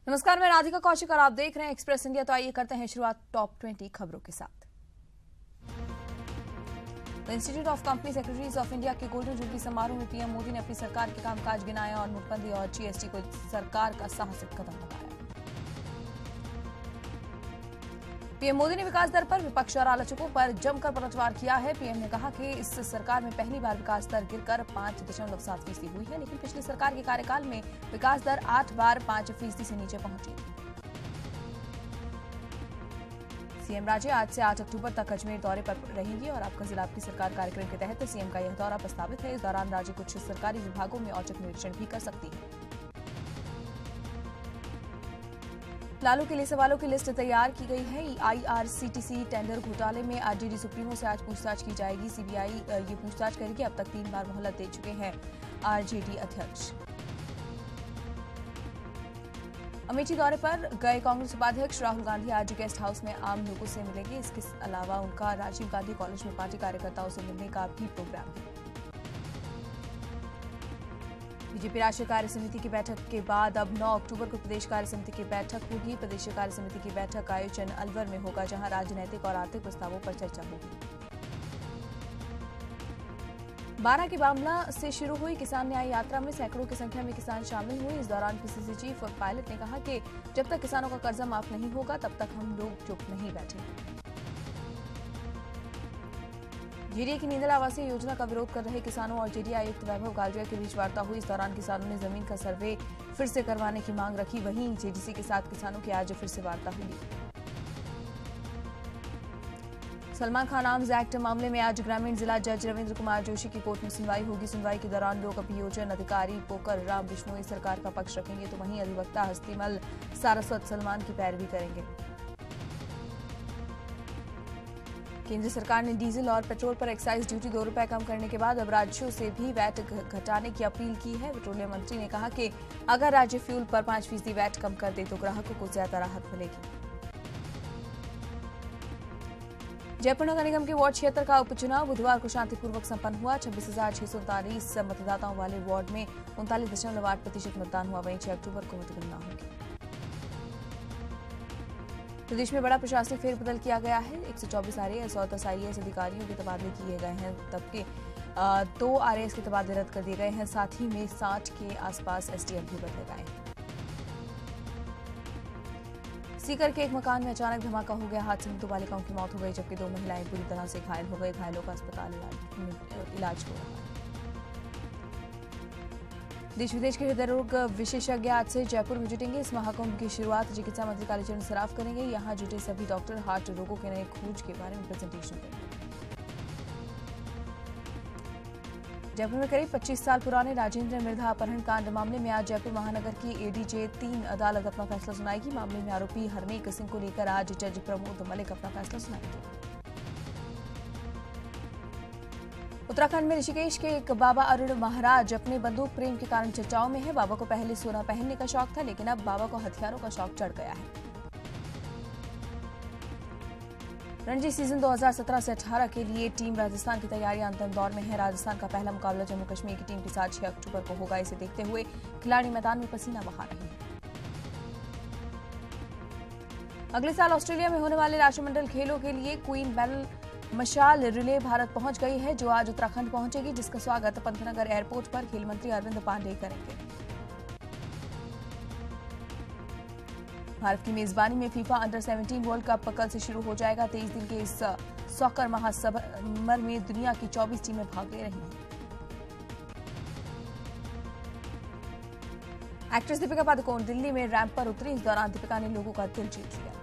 नमस्कार, मैं राधिका कौशिक और आप देख रहे हैं एक्सप्रेस इंडिया। तो आइए करते हैं शुरुआत टॉप 20 खबरों के साथ। The institute of company secretaries of India के गोल्डन जुबली समारोह में पीएम मोदी ने अपनी सरकार के कामकाज गिनाया और नोटबंदी और जीएसटी को सरकार का साहसिक कदम बताया। पीएम मोदी ने विकास दर पर विपक्ष और आलोचकों पर जमकर पलटवार किया है। पीएम ने कहा कि इस सरकार में पहली बार विकास दर गिरकर 5.7% हुई है, लेकिन पिछली सरकार के कार्यकाल में विकास दर 8 बार 5% से नीचे पहुंची। सीएम राजे आज से 8 अक्टूबर तक अजमेर दौरे पर रहेंगी और आपका जिला आपकी सरकार कार्यक्रम के तहत सीएम का यह दौरा प्रस्तावित है। इस दौरान राज्य कुछ सरकारी विभागों में औचक निरीक्षण भी कर सकती है। लालू के लिए सवालों की लिस्ट तैयार की गई है। आईआरसीटीसी टेंडर घोटाले में आरजेडी सुप्रीमो से आज पूछताछ की जाएगी। सीबीआई ये पूछताछ करेगी। अब तक 3 बार मोहलत दे चुके हैं आरजेडी अध्यक्ष। अमेठी दौरे पर गए कांग्रेस उपाध्यक्ष राहुल गांधी आज गेस्ट हाउस में आम लोगों से मिलेंगे। इसके अलावा उनका राजीव गांधी कॉलेज में पार्टी कार्यकर्ताओं से मिलने का भी प्रोग्राम है। बीजेपी राष्ट्रीय कार्य समिति की बैठक के बाद अब 9 अक्टूबर को प्रदेश कार्य समिति की बैठक होगी। प्रदेश कार्य समिति की बैठक का आयोजन अलवर में होगा, जहां राजनैतिक और आर्थिक प्रस्तावों पर चर्चा होगी। 12 के बामला से शुरू हुई किसान न्याय यात्रा में सैकड़ों की संख्या में किसान शामिल हुए। इस दौरान पीसीसी चीफ पायलट ने कहा कि जब तक किसानों का कर्जा माफ नहीं होगा तब तक हम लोग चुप नहीं बैठेंगे। जेडीए की नींदल आवासीय योजना का विरोध कर रहे किसानों और जेडीए आयुक्त वैभव गालरिया के बीच वार्ता हुई। इस दौरान किसानों ने जमीन का सर्वे फिर से करवाने की मांग रखी। वहीं जेडीसी के साथ किसानों की आज फिर से वार्ता हुई। सलमान खान आर्म्स एक्ट मामले में आज ग्रामीण जिला जज रविंद्र कुमार जोशी की कोर्ट में सुनवाई होगी। सुनवाई के दौरान लोक अभियोजन अधिकारी पोकर राम बिश्नोई सरकार का पक्ष रखेंगे, तो वहीं अधिवक्ता हस्तीमल सारस्वत सलमान की पैरवी करेंगे। केंद्र सरकार ने डीजल और पेट्रोल पर एक्साइज ड्यूटी 2 रुपए कम करने के बाद अब राज्यों से भी वैट घटाने की अपील की है। पेट्रोलियम मंत्री ने कहा कि अगर राज्य फ्यूल पर 5% वैट कम कर दे तो ग्राहकों को ज्यादा राहत मिलेगी। जयपुर नगर निगम के वार्ड क्षेत्र का उपचुनाव बुधवार को शांतिपूर्वक संपन्न हुआ। 26,639 मतदाताओं वाले वार्ड में 39.8% मतदान हुआ। वहीं 6 अक्टूबर को मतगणना होगी। प्रदेश में बड़ा प्रशासनिक फेरबदल किया गया है। 124 आरएएस और 10 आईएएस अधिकारियों के तबादले किए गए हैं, जबकि 2 आरएएस के तबादले रद्द कर दिए गए हैं। साथ ही में 60 के आसपास एसडीएम भी बदले गए हैं। सीकर के एक मकान में अचानक धमाका हो गया। हादसे में 2 बालिकाओं की मौत हो गई, जबकि 2 महिलाएं बुरी तरह से घायल हो गई। घायलों का अस्पताल इलाज हो रहा है। देश विदेश के हृदय रोग विशेषज्ञ आज से जयपुर में जुटेंगे। इस महाकुंभ की शुरुआत चिकित्सा मंत्री कालीचरण सराफ करेंगे। यहां जुटे सभी डॉक्टर हार्ट रोगों के नए खोज के बारे में प्रेजेंटेशन देंगे। जयपुर में करीब 25 साल पुराने राजेंद्र मिर्धा अपहरण कांड मामले में आज जयपुर महानगर की एडीजे 3 अदालत अपना फैसला सुनाएगी। मामले में आरोपी हरनेक सिंह को लेकर आज जज प्रमोद मलिक अपना फैसला सुनाएंगे। उत्तराखंड में ऋषिकेश के एक बाबा अरुण महाराज अपने बंदूक प्रेम के कारण चर्चाओं में है। बाबा को पहले सोना पहनने का शौक था, लेकिन अब बाबा को हथियारों का शौक चढ़ गया है। रणजी सीजन 2017 से 18 के लिए टीम राजस्थान की तैयारियां अंतिम दौर में है। राजस्थान का पहला मुकाबला जम्मू कश्मीर की टीम के साथ 6 अक्टूबर को होगा। इसे देखते हुए खिलाड़ी मैदान में पसीना बहा रहे हैं। अगले साल ऑस्ट्रेलिया में होने वाले राष्ट्रमंडल खेलों के लिए क्वीन बेल मशाल रिले भारत पहुंच गई है, जो आज उत्तराखंड पहुंचेगी, जिसका स्वागत पंतनगर एयरपोर्ट पर खेल मंत्री अरविंद पांडे करेंगे। भारत की मेजबानी में फीफा अंडर 17 वर्ल्ड कप कल से शुरू हो जाएगा। 23 दिन के इस सॉकर महासमर में दुनिया की 24 टीमें भाग ले रही हैं। एक्ट्रेस दीपिका पादुकोण दिल्ली में रैंप पर उतरी। इस दौरान दीपिका ने लोगों का दिल जीत लिया।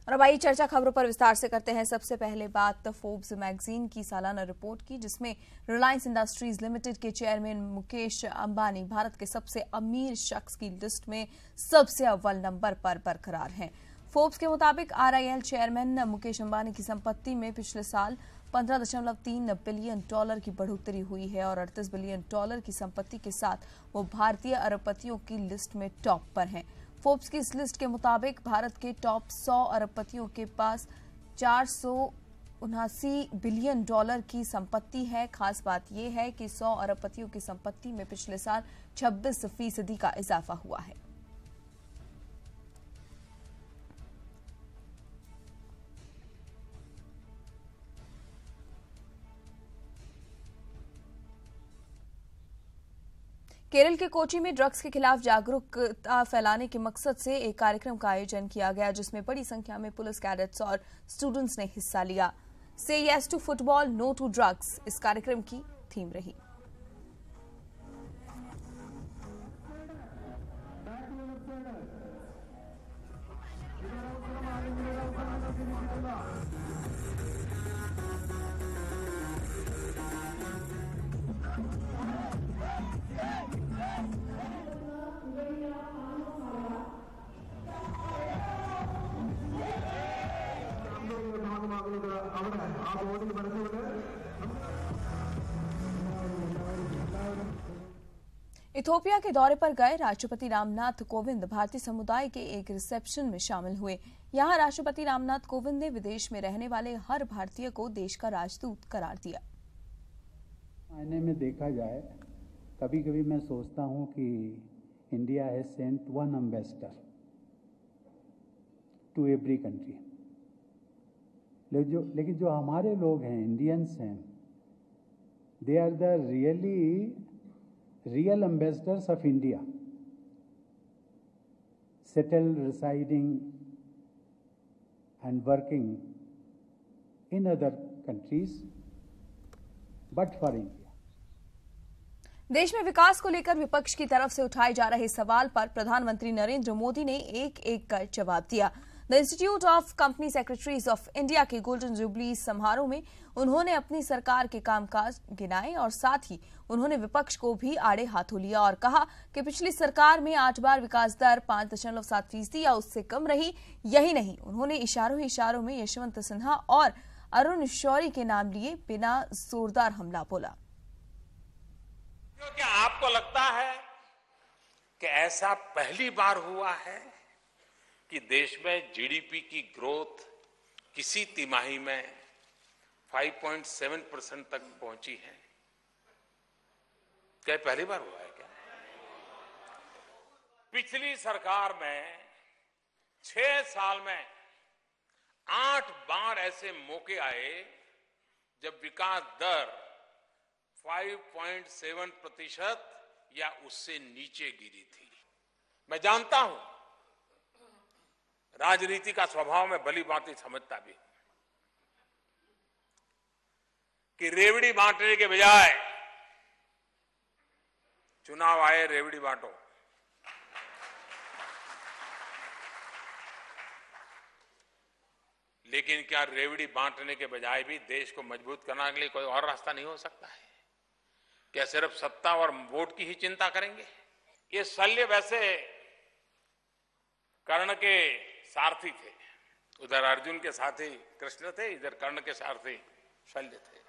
और अब आइए चर्चा खबरों पर विस्तार से करते हैं। सबसे पहले बात फोर्ब्स मैगजीन की सालाना रिपोर्ट की, जिसमें रिलायंस इंडस्ट्रीज लिमिटेड के चेयरमैन मुकेश अंबानी भारत के सबसे अमीर शख्स की लिस्ट में सबसे अव्वल नंबर पर बरकरार हैं। फोर्ब्स के मुताबिक आरआईएल चेयरमैन मुकेश अंबानी की संपत्ति में पिछले साल $15.3 बिलियन की बढ़ोतरी हुई है और $38 बिलियन की संपत्ति के साथ वो भारतीय अरबपतियों की लिस्ट में टॉप पर हैं। फोर्ब्स की इस लिस्ट के मुताबिक भारत के टॉप 100 अरबपतियों के पास $79 बिलियन की संपत्ति है। खास बात यह है कि 100 अरबपतियों की संपत्ति में पिछले साल 26% का इजाफा हुआ है। केरल के कोची में ड्रग्स के खिलाफ जागरूकता फैलाने के मकसद से एक कार्यक्रम का आयोजन किया गया, जिसमें बड़ी संख्या में पुलिस कैडेट्स और स्टूडेंट्स ने हिस्सा लिया। से yes to football, no to drugs इस कार्यक्रम की थीम रही। इथियोपिया के दौरे पर गए राष्ट्रपति रामनाथ कोविंद भारतीय समुदाय के एक रिसेप्शन में शामिल हुए। यहां राष्ट्रपति रामनाथ कोविंद ने विदेश में रहने वाले हर भारतीय को देश का राजदूत करार दिया। आईने में देखा जाए, कभी कभी मैं सोचता हूं कि India has sent one ambassador to every country, लेकिन जो हमारे लोग हैं, इंडियंस हैं, they are the real ambassadors of India, settled, residing and working in other countries, but for India. देश में विकास को लेकर विपक्ष की तरफ से उठाए जा रहे सवाल पर प्रधानमंत्री नरेंद्र मोदी ने एक कर जवाब दिया। The institute of company secretaries of India के गोल्डन जुबली समारोह में उन्होंने अपनी सरकार के कामकाज गिनाए और साथ ही उन्होंने विपक्ष को भी आड़े हाथों लिया और कहा कि पिछली सरकार में 8 बार विकास दर 5.7% या उससे कम रही। यही नहीं, उन्होंने इशारों में यशवंत सिन्हा और अरुण शौरी के नाम लिए बिना जोरदार हमला बोला। क्या आपको लगता है कि ऐसा पहली बार हुआ है कि देश में जीडीपी की ग्रोथ किसी तिमाही में 5.7% तक पहुंची है? क्या पहली बार हुआ है क्या? पिछली सरकार में 6 साल में 8 बार ऐसे मौके आए जब विकास दर 5.7% या उससे नीचे गिरी थी। मैं जानता हूं, राजनीति का स्वभाव में भली भांति समझता भी कि रेवड़ी बांटने के बजाय चुनाव आए, रेवड़ी बांटो। लेकिन क्या रेवड़ी बांटने के बजाय भी देश को मजबूत करने के लिए कोई और रास्ता नहीं हो सकता है? क्या सिर्फ सत्ता और वोट की ही चिंता करेंगे? ये शल्य वैसे कर्ण के सारथी थे, उधर अर्जुन के साथी कृष्ण थे, इधर कर्ण के सारथी शल्य थे।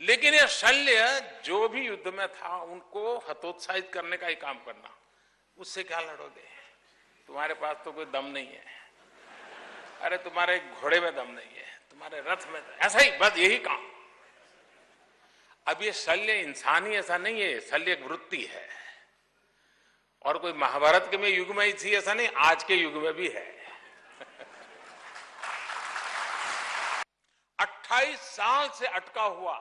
लेकिन ये शल्य जो भी युद्ध में था उनको हतोत्साहित करने का ही काम करना। उससे क्या लड़ोगे? तुम्हारे पास तो कोई दम नहीं है। अरे तुम्हारे घोड़े में दम नहीं है, तुम्हारे रथ में, ऐसा ही बस यही काम। अब ये शल्य इंसानी ऐसा नहीं है, शल्य एक वृत्ति है और कोई महाभारत के में युग में ही थी ऐसा नहीं, आज के युग में भी है। 28 साल से अटका हुआ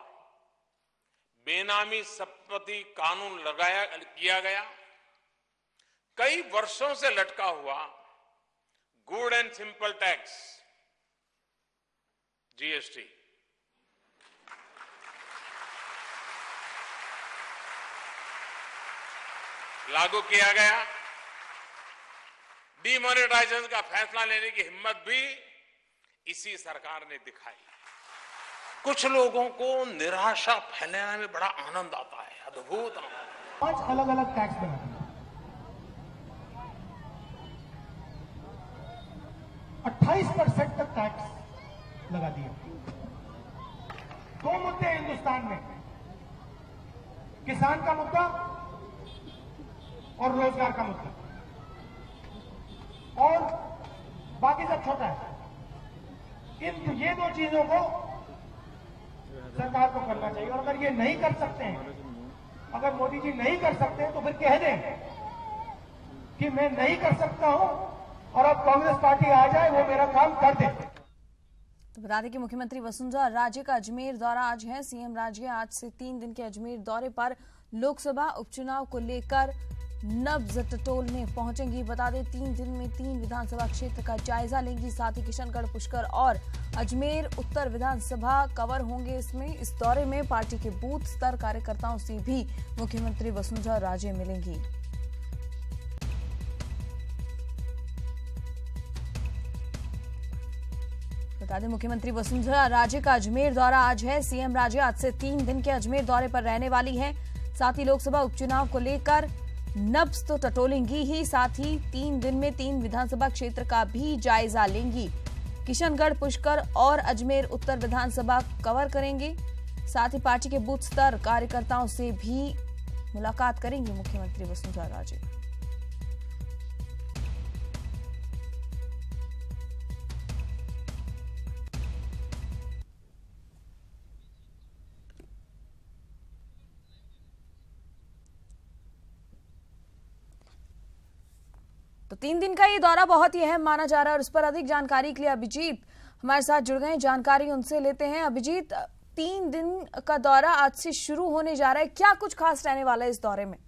बेनामी संपत्ति कानून किया गया। कई वर्षों से लटका हुआ good and simple tax GST लागू किया गया। डिमोनेटाइजेशन का फैसला लेने की हिम्मत भी इसी सरकार ने दिखाई। कुछ लोगों को निराशा फैलाने में बड़ा आनंद आता है, अद्भुत आनंद। 5 अलग अलग टैक्स बना दिए, 28% तक टैक्स लगा दिया। 2 मुद्दे हिंदुस्तान में, किसान का मुद्दा और रोजगार का मुद्दा, और बाकी सब छोटा है। ये दो चीजों को सरकार को करना चाहिए। और अगर ये नहीं कर सकते हैं, अगर मोदी जी नहीं कर सकते हैं, तो फिर कह दें कि मैं नहीं कर सकता हूं और अब कांग्रेस पार्टी आ जाए, वो मेरा काम कर दे। तो बता दें कि मुख्यमंत्री वसुंधरा राजे का अजमेर दौरा आज है। सीएम राजे आज से 3 दिन के अजमेर दौरे पर लोकसभा उपचुनाव को लेकर नब्ज टटोलने पहुंचेंगी। बता दें 3 दिन में 3 विधानसभा क्षेत्र का जायजा लेंगी। साथ ही किशनगढ़, पुष्कर और अजमेर उत्तर विधानसभा कवर होंगे। इस दौरे में पार्टी के बूथ स्तर कार्यकर्ताओं से भी मुख्यमंत्री वसुंधरा राजे मिलेंगी। बता दें मुख्यमंत्री वसुंधरा राजे का अजमेर दौरा आज है। सीएम राजे आज से 3 दिन के अजमेर दौरे पर रहने वाली हैं। साथ ही लोकसभा उपचुनाव को लेकर नब्ज तो टटोलेंगी ही, साथ ही 3 दिन में 3 विधानसभा क्षेत्र का भी जायजा लेंगी। किशनगढ़, पुष्कर और अजमेर उत्तर विधानसभा कवर करेंगे। साथ ही पार्टी के बूथ स्तर कार्यकर्ताओं से भी मुलाकात करेंगी मुख्यमंत्री वसुंधरा राजे। तो 3 दिन का ये दौरा बहुत ही अहम माना जा रहा है और इस पर अधिक जानकारी के लिए अभिजीत हमारे साथ जुड़ गए। जानकारी उनसे लेते हैं। अभिजीत, 3 दिन का दौरा आज से शुरू होने जा रहा है, क्या कुछ खास रहने वाला है इस दौरे में?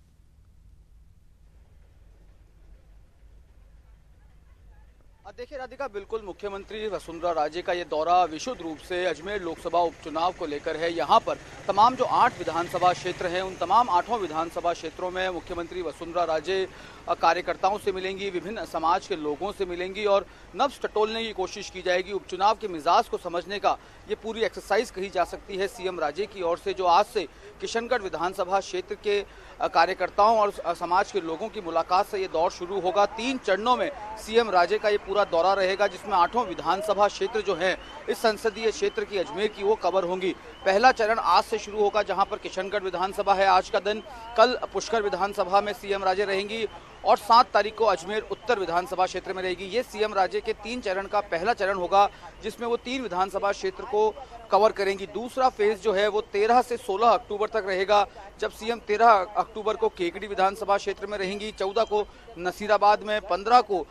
देखिए राधिका, बिल्कुल मुख्यमंत्री वसुंधरा राजे का ये दौरा विशुद्ध रूप से अजमेर लोकसभा उपचुनाव को लेकर है। यहाँ पर तमाम जो 8 विधानसभा क्षेत्र हैं, उन तमाम 8 विधानसभा क्षेत्रों में मुख्यमंत्री वसुंधरा राजे कार्यकर्ताओं से मिलेंगी, विभिन्न समाज के लोगों से मिलेंगी और नब्ज टटोलने की कोशिश की जाएगी। उपचुनाव के मिजाज को समझने का ये पूरी एक्सरसाइज कही जा सकती है सीएम राजे की ओर से, जो आज से किशनगढ़ विधानसभा क्षेत्र के कार्यकर्ताओं और समाज के लोगों की मुलाकात से ये दौर शुरू होगा। 3 चरणों में सीएम राजे का ये पूरा दौरा रहेगा, जिसमें 8 विधानसभा क्षेत्र जो हैं इस संसदीय क्षेत्र की अजमेर की वो कवर होंगी। पहला चरण आज से शुरू होगा, जहां पर किशनगढ़ विधानसभा है आज का दिन। कल पुष्कर विधानसभा में सीएम राजे रहेंगी और 7 तारीख को अजमेर उत्तर विधानसभा क्षेत्र में रहेगी। ये सीएम राजे के 3 चरण का पहला चरण होगा, जिसमें वो 3 विधानसभा क्षेत्र को कवर करेंगी। दूसरा फेज जो है वो 13 से 16 अक्टूबर तक रहेगा, जब सीएम 13 अक्टूबर को केकड़ी विधानसभा क्षेत्र में रहेंगी, 14 को नसीराबाद में, 15 को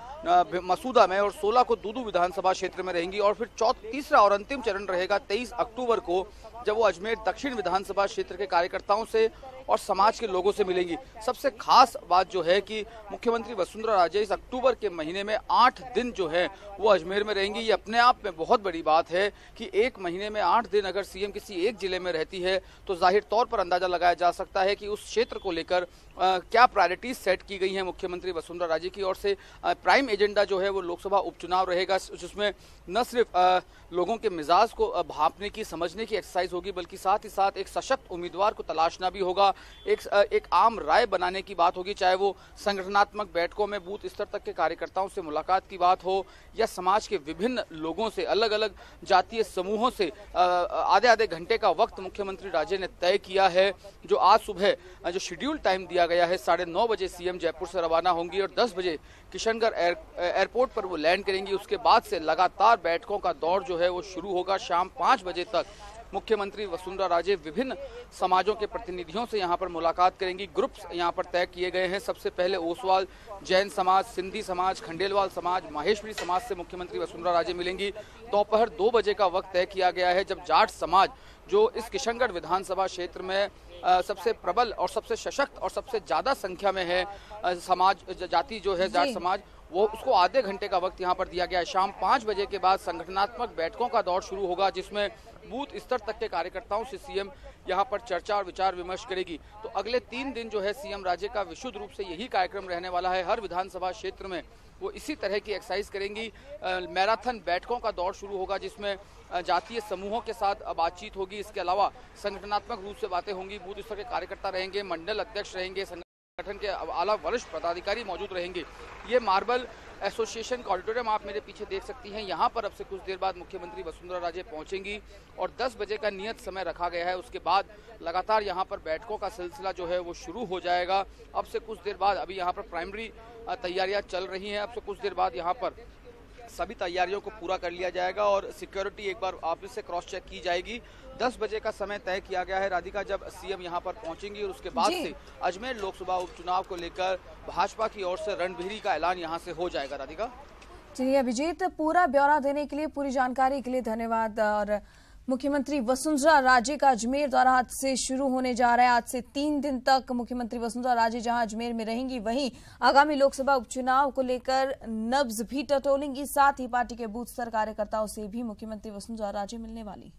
मसूदा में और 16 को दूदू विधानसभा क्षेत्र में रहेंगी। और फिर तीसरा और अंतिम चरण रहेगा 23 अक्टूबर को, जब वो अजमेर दक्षिण विधानसभा क्षेत्र के कार्यकर्ताओं से और समाज के लोगों से मिलेंगी। सबसे खास बात जो है कि मुख्यमंत्री वसुंधरा राजे इस अक्टूबर के महीने में 8 दिन जो है वो अजमेर में रहेंगी। ये अपने आप में बहुत बड़ी बात है कि एक महीने में 8 दिन अगर सीएम किसी एक जिले में रहती है, तो जाहिर तौर पर अंदाजा लगाया जा सकता है कि उस क्षेत्र को लेकर क्या प्रायोरिटीज सेट की गई हैं मुख्यमंत्री वसुंधरा राजे की ओर से। प्राइम एजेंडा जो है वो लोकसभा उपचुनाव रहेगा, जिसमें न सिर्फ लोगों के मिजाज को भांपने की, समझने की एक्सरसाइज होगी, बल्कि साथ ही साथ एक सशक्त उम्मीदवार को तलाशना भी होगा। एक आम राय बनाने की बात होगी, चाहे वो संगठनात्मक बैठकों में बूथ स्तर तक के कार्यकर्ताओं से मुलाकात की बात हो या समाज के विभिन्न लोगों से, अलग अलग जातीय समूहों से आधे आधे घंटे का वक्त मुख्यमंत्री राजे ने तय किया है। जो आज सुबह जो शेड्यूल टाइम दिया गया है, 9:30 बजे सीएम जयपुर से रवाना होंगी और 10 बजे किशनगढ़ एयरपोर्ट पर वो लैंड करेंगी। उसके बाद से लगातार बैठकों का दौर जो है वो शुरू होगा। शाम 5 बजे तक मुख्यमंत्री वसुंधरा राजे विभिन्न समाजों के प्रतिनिधियों से यहाँ पर मुलाकात करेंगी। ग्रुप्स यहाँ पर तय किए गए हैं। सबसे पहले ओसवाल जैन समाज, सिंधी समाज, खंडेलवाल समाज, माहेश्वरी समाज से मुख्यमंत्री वसुंधरा राजे मिलेंगी। दोपहर 2 बजे का वक्त तय किया गया है, जब जाट समाज जो इस किशनगढ़ विधानसभा क्षेत्र में सबसे प्रबल और सबसे सशक्त और सबसे ज्यादा संख्या में है समाज जाति जो है जाट समाज, वो उसको आधे घंटे का वक्त यहाँ पर दिया गया है। शाम 5 बजे के बाद संगठनात्मक बैठकों का दौर शुरू होगा, जिसमें बूथ स्तर तक के कार्यकर्ताओं से सीएम यहाँ पर चर्चा और विचार विमर्श करेगी। तो अगले 3 दिन जो है सीएम राजे का विशुद्ध रूप से यही कार्यक्रम रहने वाला है। हर विधानसभा क्षेत्र में वो इसी तरह की एक्सरसाइज करेंगी। मैराथन बैठकों का दौर शुरू होगा, जिसमें जातीय समूहों के साथ बातचीत होगी। इसके अलावा संगठनात्मक रूप से बातें होंगी। बूथ स्तर के कार्यकर्ता रहेंगे, मंडल अध्यक्ष रहेंगे, संगठन के आला वरिष्ठ पदाधिकारी मौजूद रहेंगे। ये मार्बल एसोसिएशन का ऑडिटोरियम आप मेरे पीछे देख सकती हैं। यहाँ पर अब से कुछ देर बाद मुख्यमंत्री वसुंधरा राजे पहुंचेंगी और 10 बजे का नियत समय रखा गया है। उसके बाद लगातार यहाँ पर बैठकों का सिलसिला जो है वो शुरू हो जाएगा। अब से कुछ देर बाद, अभी यहाँ पर प्राइमरी तैयारियां चल रही हैं, अब से कुछ देर बाद यहाँ पर सभी तैयारियों को पूरा कर लिया जाएगा और सिक्योरिटी एक बार ऑफिस से क्रॉस चेक की जाएगी। 10 बजे का समय तय किया गया है राधिका, जब सीएम यहां पर पहुंचेंगी और उसके बाद से अजमेर लोकसभा उपचुनाव को लेकर भाजपा की ओर से रणभेरी का ऐलान यहां से हो जाएगा। राधिका, चलिए अभिजीत, पूरा ब्यौरा देने के लिए, पूरी जानकारी के लिए धन्यवाद। और मुख्यमंत्री वसुंधरा राजे का अजमेर दौरा आज से शुरू होने जा रहा है। आज से 3 दिन तक मुख्यमंत्री वसुंधरा राजे जहां अजमेर में रहेंगी, वहीं आगामी लोकसभा उपचुनाव को लेकर नब्ज भी टटोलेंगी। साथ ही पार्टी के बूथ स्तर कार्यकर्ताओं से भी मुख्यमंत्री वसुंधरा राजे मिलने वाली।